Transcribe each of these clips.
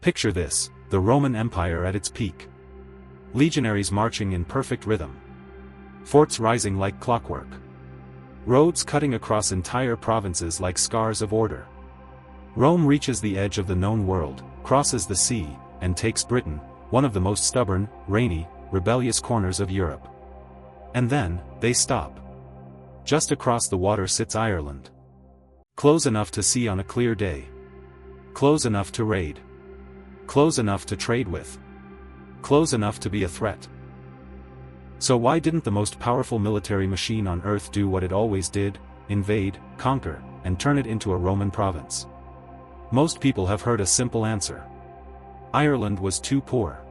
Picture this, the Roman Empire at its peak. Legionaries marching in perfect rhythm. Forts rising like clockwork. Roads cutting across entire provinces like scars of order. Rome reaches the edge of the known world, crosses the sea, and takes Britain, one of the most stubborn, rainy, rebellious corners of Europe. And then, they stop. Just across the water sits Ireland. Close enough to see on a clear day. Close enough to raid. Close enough to trade with. Close enough to be a threat. So why didn't the most powerful military machine on earth do what it always did, invade, conquer, and turn it into a Roman province? Most people have heard a simple answer. Ireland was too poor.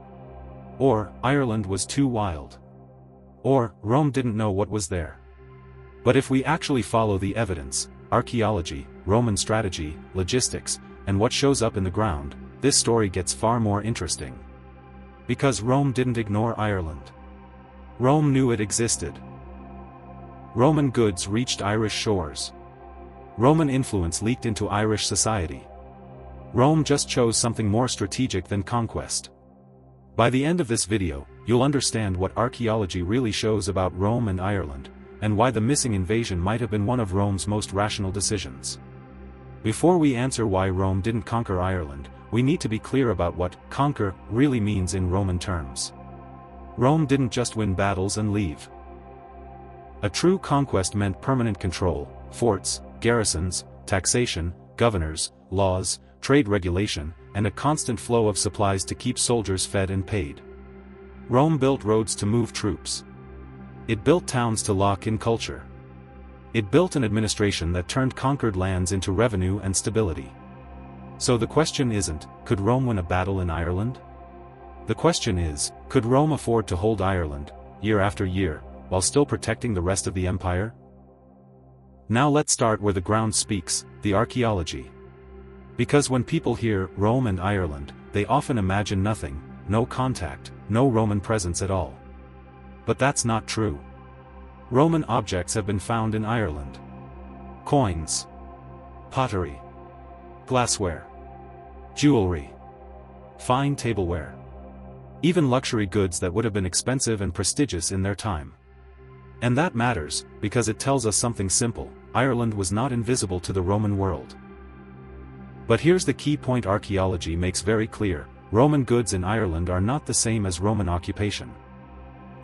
Or, Ireland was too wild. Or, Rome didn't know what was there. But if we actually follow the evidence, archaeology, Roman strategy, logistics, and what shows up in the ground, this story gets far more interesting. Because Rome didn't ignore Ireland. Rome knew it existed. Roman goods reached Irish shores. Roman influence leaked into Irish society. Rome just chose something more strategic than conquest. By the end of this video, you'll understand what archaeology really shows about Rome and Ireland, and why the missing invasion might have been one of Rome's most rational decisions. Before we answer why Rome didn't conquer Ireland, we need to be clear about what conquer really means in Roman terms. Rome didn't just win battles and leave. A true conquest meant permanent control, forts, garrisons, taxation, governors, laws, trade regulation, and a constant flow of supplies to keep soldiers fed and paid. Rome built roads to move troops. It built towns to lock in culture. It built an administration that turned conquered lands into revenue and stability. So the question isn't, could Rome win a battle in Ireland? The question is, could Rome afford to hold Ireland, year after year, while still protecting the rest of the empire? Now let's start where the ground speaks, the archaeology. Because when people hear Rome and Ireland, they often imagine nothing, no contact, no Roman presence at all. But that's not true. Roman objects have been found in Ireland. Coins, pottery, glassware, jewelry, fine tableware. Even luxury goods that would have been expensive and prestigious in their time. And that matters, because it tells us something simple: Ireland was not invisible to the Roman world. But here's the key point archaeology makes very clear: Roman goods in Ireland are not the same as Roman occupation.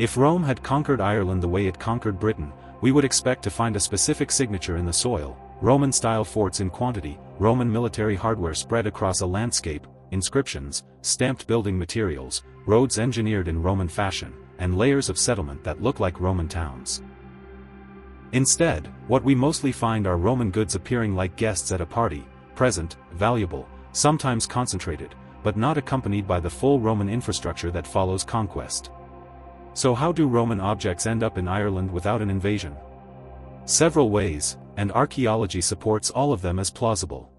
If Rome had conquered Ireland the way it conquered Britain, we would expect to find a specific signature in the soil: Roman-style forts in quantity, Roman military hardware spread across a landscape, inscriptions, stamped building materials, roads engineered in Roman fashion, and layers of settlement that look like Roman towns. Instead, what we mostly find are Roman goods appearing like guests at a party, present, valuable, sometimes concentrated, but not accompanied by the full Roman infrastructure that follows conquest. So how do Roman objects end up in Ireland without an invasion? Several ways, and archaeology supports all of them as plausible.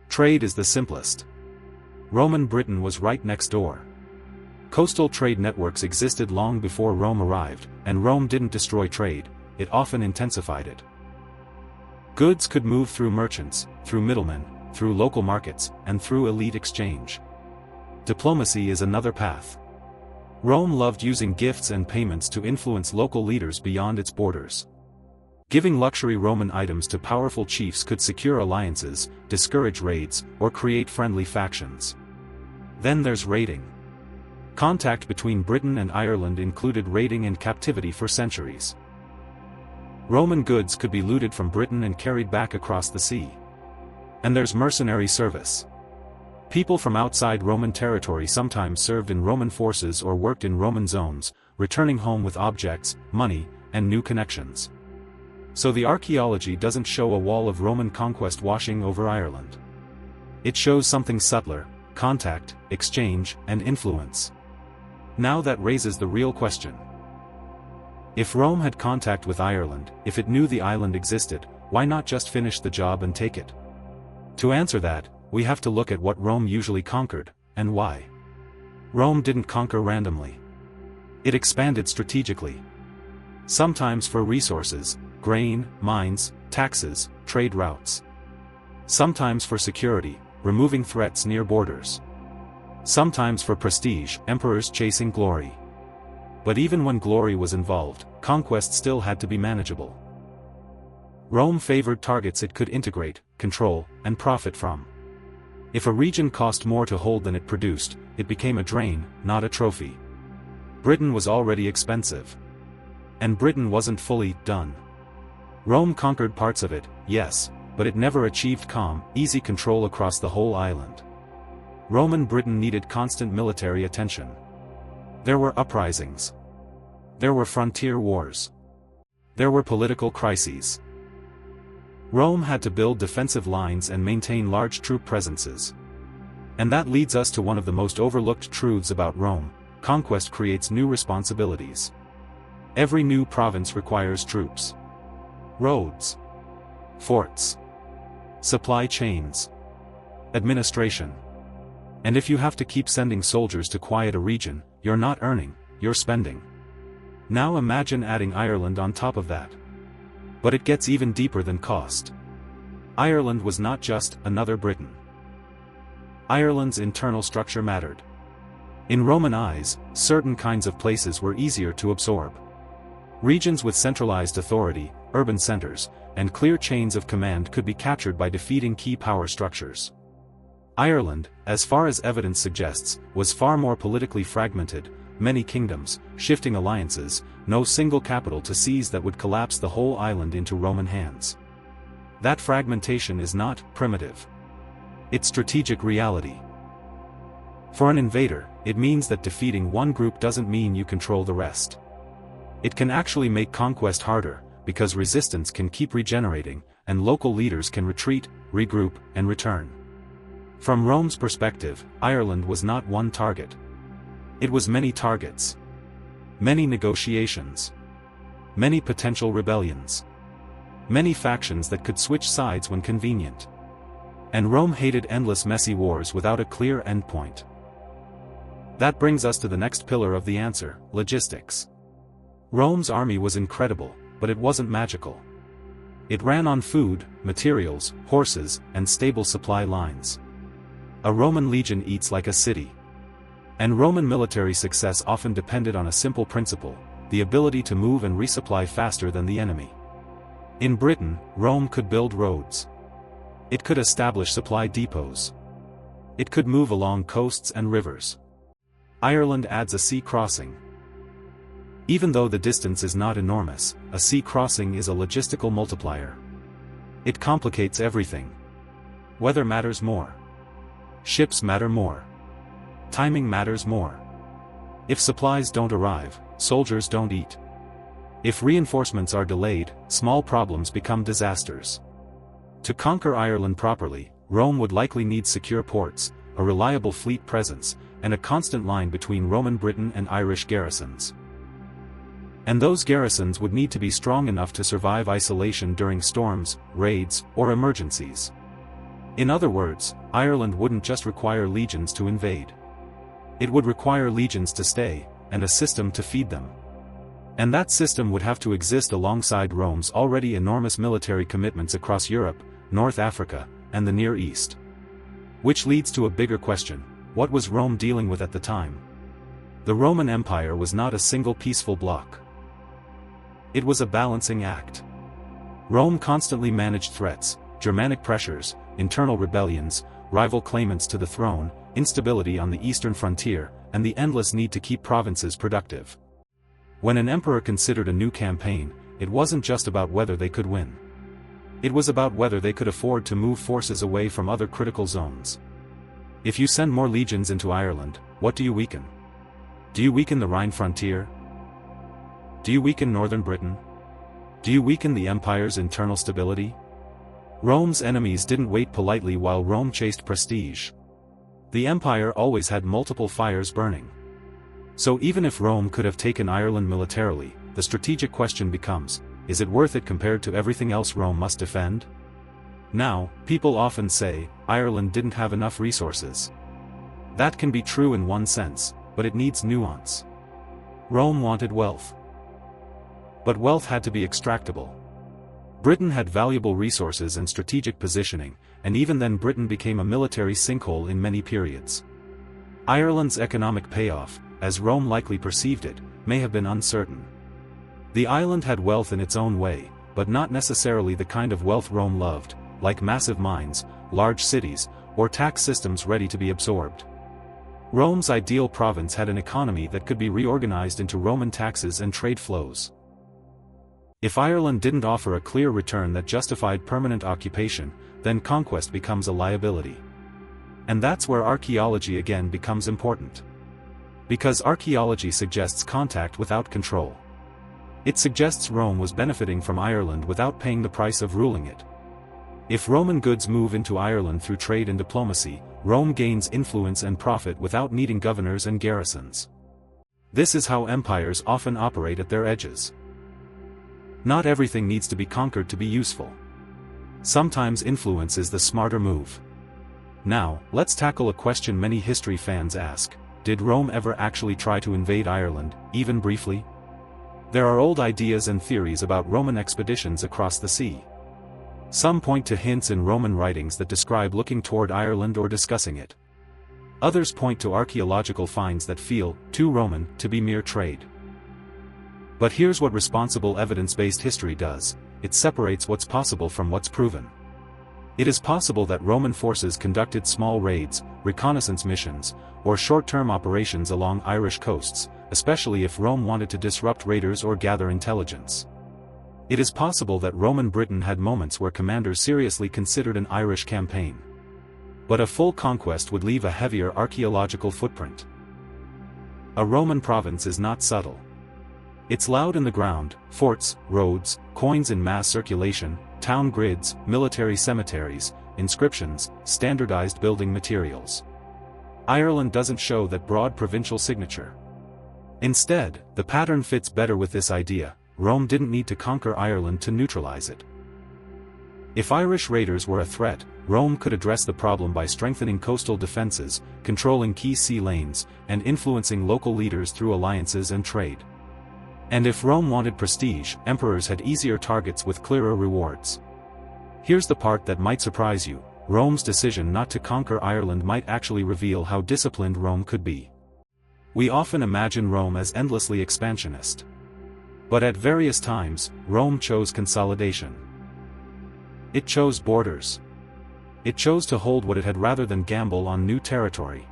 Trade is the simplest. Roman Britain was right next door. Coastal trade networks existed long before Rome arrived, and Rome didn't destroy trade, it often intensified it. Goods could move through merchants, through middlemen, through local markets, and through elite exchange. Diplomacy is another path. Rome loved using gifts and payments to influence local leaders beyond its borders. Giving luxury Roman items to powerful chiefs could secure alliances, discourage raids, or create friendly factions. Then there's raiding. Contact between Britain and Ireland included raiding and captivity for centuries. Roman goods could be looted from Britain and carried back across the sea. And there's mercenary service. People from outside Roman territory sometimes served in Roman forces or worked in Roman zones, returning home with objects, money, and new connections. So the archaeology doesn't show a wall of Roman conquest washing over Ireland. It shows something subtler: contact, exchange, and influence. Now that raises the real question. If Rome had contact with Ireland, if it knew the island existed, why not just finish the job and take it? To answer that, we have to look at what Rome usually conquered, and why. Rome didn't conquer randomly. It expanded strategically. Sometimes for resources, grain, mines, taxes, trade routes. Sometimes for security, removing threats near borders. Sometimes for prestige, emperors chasing glory. But even when glory was involved, conquest still had to be manageable. Rome favored targets it could integrate, control, and profit from. If a region cost more to hold than it produced, it became a drain, not a trophy. Britain was already expensive. And Britain wasn't fully done. Rome conquered parts of it, yes, but it never achieved calm, easy control across the whole island. Roman Britain needed constant military attention. There were uprisings. There were frontier wars. There were political crises. Rome had to build defensive lines and maintain large troop presences. And that leads us to one of the most overlooked truths about Rome: conquest creates new responsibilities. Every new province requires troops. Roads. Forts. Supply chains. Administration. And if you have to keep sending soldiers to quiet a region, you're not earning, you're spending. Now imagine adding Ireland on top of that. But it gets even deeper than cost. Ireland was not just another Britain. Ireland's internal structure mattered. In Roman eyes, certain kinds of places were easier to absorb. Regions with centralized authority, urban centers, and clear chains of command could be captured by defeating key power structures. Ireland, as far as evidence suggests, was far more politically fragmented, many kingdoms, shifting alliances, no single capital to seize that would collapse the whole island into Roman hands. That fragmentation is not primitive. It's strategic reality. For an invader, it means that defeating one group doesn't mean you control the rest. It can actually make conquest harder, because resistance can keep regenerating, and local leaders can retreat, regroup, and return. From Rome's perspective, Ireland was not one target. It was many targets. Many negotiations. Many potential rebellions. Many factions that could switch sides when convenient. And Rome hated endless messy wars without a clear endpoint. That brings us to the next pillar of the answer: logistics. Rome's army was incredible, but it wasn't magical. It ran on food, materials, horses, and stable supply lines. A Roman legion eats like a city. And Roman military success often depended on a simple principle: the ability to move and resupply faster than the enemy. In Britain, Rome could build roads. It could establish supply depots. It could move along coasts and rivers. Ireland adds a sea crossing. Even though the distance is not enormous, a sea crossing is a logistical multiplier. It complicates everything. Weather matters more. Ships matter more. Timing matters more. If supplies don't arrive, soldiers don't eat. If reinforcements are delayed, small problems become disasters. To conquer Ireland properly, Rome would likely need secure ports, a reliable fleet presence, and a constant line between Roman Britain and Irish garrisons. And those garrisons would need to be strong enough to survive isolation during storms, raids, or emergencies. In other words, Ireland wouldn't just require legions to invade. It would require legions to stay, and a system to feed them. And that system would have to exist alongside Rome's already enormous military commitments across Europe, North Africa, and the Near East. Which leads to a bigger question: what was Rome dealing with at the time? The Roman Empire was not a single peaceful bloc. It was a balancing act. Rome constantly managed threats, Germanic pressures, internal rebellions, rival claimants to the throne, instability on the eastern frontier, and the endless need to keep provinces productive. When an emperor considered a new campaign, it wasn't just about whether they could win. It was about whether they could afford to move forces away from other critical zones. If you send more legions into Ireland, what do you weaken? Do you weaken the Rhine frontier? Do you weaken northern Britain? Do you weaken the empire's internal stability? Rome's enemies didn't wait politely while Rome chased prestige. The empire always had multiple fires burning. So even if Rome could have taken Ireland militarily, the strategic question becomes: is it worth it compared to everything else Rome must defend? Now, people often say, Ireland didn't have enough resources. That can be true in one sense, but it needs nuance. Rome wanted wealth. But wealth had to be extractable. Britain had valuable resources and strategic positioning, and even then Britain became a military sinkhole in many periods. Ireland's economic payoff, as Rome likely perceived it, may have been uncertain. The island had wealth in its own way, but not necessarily the kind of wealth Rome loved, like massive mines, large cities, or tax systems ready to be absorbed. Rome's ideal province had an economy that could be reorganized into Roman taxes and trade flows. If Ireland didn't offer a clear return that justified permanent occupation, then conquest becomes a liability. And that's where archaeology again becomes important. Because archaeology suggests contact without control. It suggests Rome was benefiting from Ireland without paying the price of ruling it. If Roman goods move into Ireland through trade and diplomacy, Rome gains influence and profit without needing governors and garrisons. This is how empires often operate at their edges. Not everything needs to be conquered to be useful. Sometimes influence is the smarter move. Now, let's tackle a question many history fans ask: did Rome ever actually try to invade Ireland, even briefly? There are old ideas and theories about Roman expeditions across the sea. Some point to hints in Roman writings that describe looking toward Ireland or discussing it. Others point to archaeological finds that feel too Roman to be mere trade. But here's what responsible evidence-based history does: it separates what's possible from what's proven. It is possible that Roman forces conducted small raids, reconnaissance missions, or short-term operations along Irish coasts, especially if Rome wanted to disrupt raiders or gather intelligence. It is possible that Roman Britain had moments where commanders seriously considered an Irish campaign. But a full conquest would leave a heavier archaeological footprint. A Roman province is not subtle. It's loud in the ground: forts, roads, coins in mass circulation, town grids, military cemeteries, inscriptions, standardized building materials. Ireland doesn't show that broad provincial signature. Instead, the pattern fits better with this idea: Rome didn't need to conquer Ireland to neutralize it. If Irish raiders were a threat, Rome could address the problem by strengthening coastal defenses, controlling key sea lanes, and influencing local leaders through alliances and trade. And if Rome wanted prestige, emperors had easier targets with clearer rewards. Here's the part that might surprise you: Rome's decision not to conquer Ireland might actually reveal how disciplined Rome could be. We often imagine Rome as endlessly expansionist. But at various times, Rome chose consolidation. It chose borders. It chose to hold what it had rather than gamble on new territory.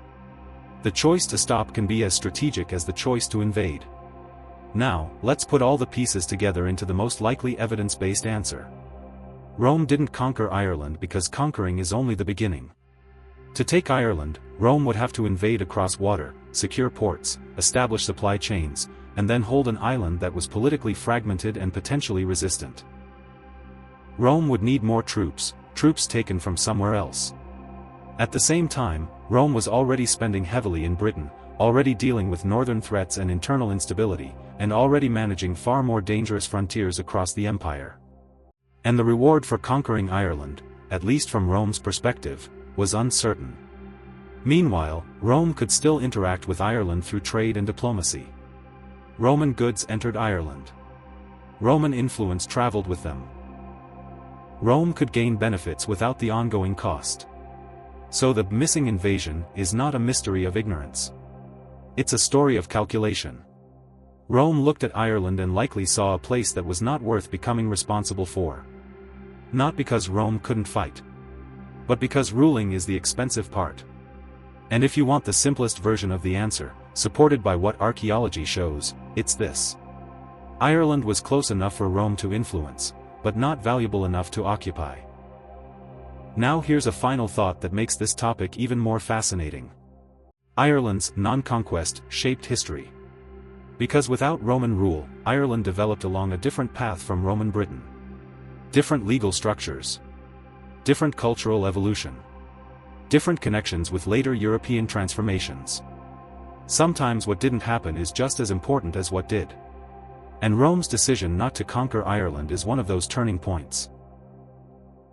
The choice to stop can be as strategic as the choice to invade. Now, let's put all the pieces together into the most likely evidence-based answer. Rome didn't conquer Ireland because conquering is only the beginning. To take Ireland, Rome would have to invade across water, secure ports, establish supply chains, and then hold an island that was politically fragmented and potentially resistant. Rome would need more troops taken from somewhere else. At the same time, Rome was already spending heavily in Britain, already dealing with northern threats and internal instability, and already managing far more dangerous frontiers across the empire. And the reward for conquering Ireland, at least from Rome's perspective, was uncertain. Meanwhile, Rome could still interact with Ireland through trade and diplomacy. Roman goods entered Ireland. Roman influence traveled with them. Rome could gain benefits without the ongoing cost. So the missing invasion is not a mystery of ignorance. It's a story of calculation. Rome looked at Ireland and likely saw a place that was not worth becoming responsible for. Not because Rome couldn't fight, but because ruling is the expensive part. And if you want the simplest version of the answer, supported by what archaeology shows, it's this. Ireland was close enough for Rome to influence, but not valuable enough to occupy. Now here's a final thought that makes this topic even more fascinating. Ireland's non-conquest shaped history. Because without Roman rule, Ireland developed along a different path from Roman Britain. Different legal structures. Different cultural evolution. Different connections with later European transformations. Sometimes what didn't happen is just as important as what did. And Rome's decision not to conquer Ireland is one of those turning points.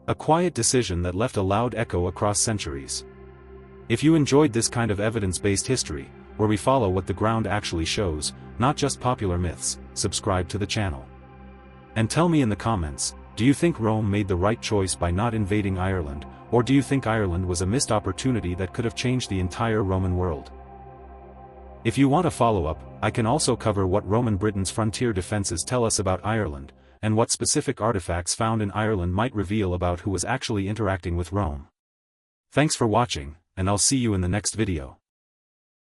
A quiet decision that left a loud echo across centuries. If you enjoyed this kind of evidence-based history, where we follow what the ground actually shows, not just popular myths, subscribe to the channel. And tell me in the comments, do you think Rome made the right choice by not invading Ireland, or do you think Ireland was a missed opportunity that could have changed the entire Roman world? If you want a follow-up, I can also cover what Roman Britain's frontier defences tell us about Ireland, and what specific artifacts found in Ireland might reveal about who was actually interacting with Rome. Thanks for watching, and I'll see you in the next video.